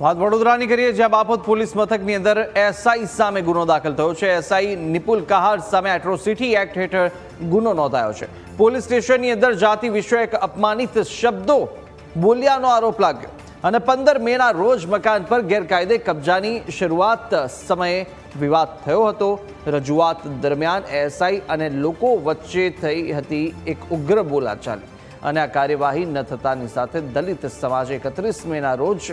વાત વડોદરાની કરીએ, જ્યાં બાપોદ પોલીસ મથકની અંદર એસઆઈ સામે ગુનો દાખલ થયો છે। એસઆઈ નિપુલ કહાર સામે એટ્રોસિટી એક્ટ હેઠળ ગુનો નોંધાયો છે। પોલીસ સ્ટેશનની અંદર જાતિ વિષયક અપમાનિત શબ્દો બોલ્યાનો આરોપ લાગ્યો અને 15 મેના રોજ મકાન પર ગેરકાયદે કબજાની શરૂઆત સમયે વિવાદ થયો હતો। રજૂઆત દરમિયાન એસઆઈ અને લોકો વચ્ચે થઈ હતી એક ઉગ્ર બોલાચાલી અને આ કાર્યવાહી ન થતાની સાથે દલિત સમાજે 31 મેના રોજ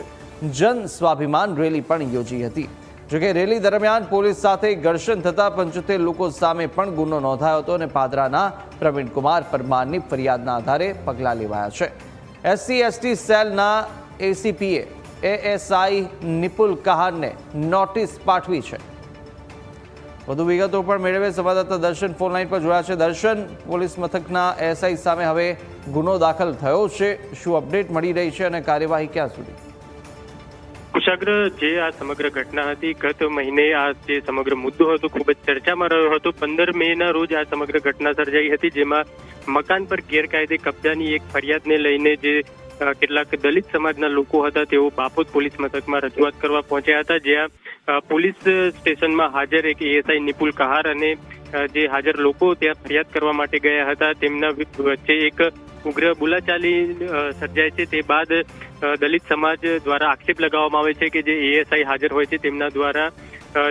જન સ્વાભિમાન રેલી પણ યોજી હતી। જોકે રેલી દરમિયાન પોલીસ સાથે ઘર્ષણ થતા 75 લોકો સામે પણ ગુનો નોંધાયો હતો અને પાદરાના પ્રવીણકુમાર પરમારની ફરિયાદના આધારે પગલાં લેવાયા છે। એસસી એસટી સેલના એસીપીએ એએસઆઈ નિપુલ કહારને નોટિસ પાઠવી છે। વધુ વિગતો પણ મેળવે સંવાદદાતા દર્શન ફોનલાઈન પર જોયા છે। દર્શન, પોલીસ મથકના એસઆઈ સામે હવે ગુનો દાખલ થયો છે, શું અપડેટ મળી રહી છે અને કાર્યવાહી ક્યાં સુધી? કુશાગ્ર, જે આ સમગ્ર ઘટના હતી, ગત મહિને આ જે સમગ્ર મુદ્દો હતો ખૂબ જ ચર્ચામાં રહ્યો હતો। 15 મેના રોજ આ સમગ્ર ઘટના સર્જાઈ હતી, જેમાં મકાન પર ગેરકાયદે કબજાની એક ફરિયાદને લઈને જે કેટલાક દલિત સમાજના લોકો હતા તેઓ બાપોદ પોલીસ મથકમાં રજૂઆત કરવા પહોંચ્યા હતા, જ્યાં પોલીસ સ્ટેશનમાં હાજર એક એએસઆઈ નિપુલ કહાર અને જે હાજર લોકો ત્યાં ફરિયાદ કરવા માટે ગયા હતા તેમના વચ્ચે એક ઉગ્ર બોલાચાલી સર્જાય છે। તે બાદ દલિત સમાજ દ્વારા આક્ષેપ લગાવવામાં આવે છે કે જે એએસઆઈ હાજર હોય છે તેમના દ્વારા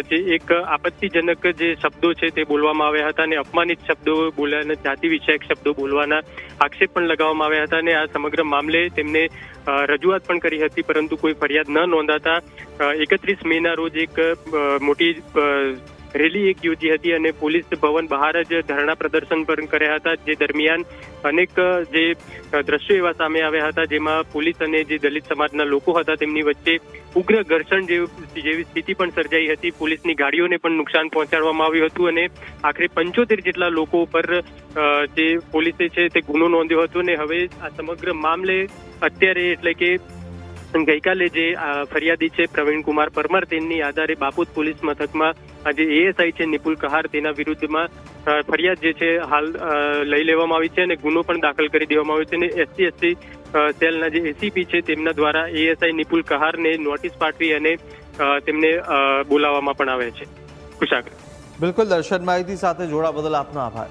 જે એક આપત્તિજનક જે શબ્દો છે તે બોલવામાં આવ્યા હતા અને અપમાનિત શબ્દો બોલ્યા અને જાતિ વિષયક શબ્દો બોલવાના આક્ષેપ પણ લગાવવામાં આવ્યા હતા અને આ સમગ્ર મામલે તેમને રજૂઆત પણ કરી હતી, પરંતુ કોઈ ફરિયાદ ન નોંધાતા 31 મેના રોજ એક મોટી રેલી એક યોજી હતી અને પોલીસ ભવન બહાર જ ધરણા પ્રદર્શન પણ કર્યા હતા, જે દરમિયાન અનેક જે દ્રશ્યો એવા સામે આવ્યા હતા જેમાં પોલીસ અને જે દલિત સમાજના લોકો હતા તેમની વચ્ચે ઉગ્ર ઘર્ષણ જેવી સ્થિતિ પણ સર્જાઈ હતી। પોલીસની ગાડીઓને પણ નુકસાન પહોંચાડવામાં આવ્યું હતું અને આખરે 75 જેટલા લોકો પર જે પોલીસે છે તે ગુનો નોંધ્યો હતો અને હવે આ સમગ્ર મામલે અત્યારે એટલે કે ગઈકાલે જે ફરિયાદી છે પ્રવીણકુમાર પરમાર તેમની આધારે બાપોદ પોલીસ મથકમાં જે એએસઆઈ છે નિપુલ કહાર તેના વિરુદ્ધમાં ફરિયાદ જે છે હાલ લઈ લેવામાં આવી છે અને ગુનો પણ દાખલ કરી દેવામાં આવ્યો છે અને એસસી એસટી સેલના જે એસીપી છે તેમના દ્વારા એએસઆઈ નિપુલ કહારને નોટિસ પાઠવી અને તેમને બોલાવવામાં પણ આવે છે। કુશાગ્ર, બિલકુલ દર્શન, માહિતી સાથે જોડા બદલ આપનો આભાર।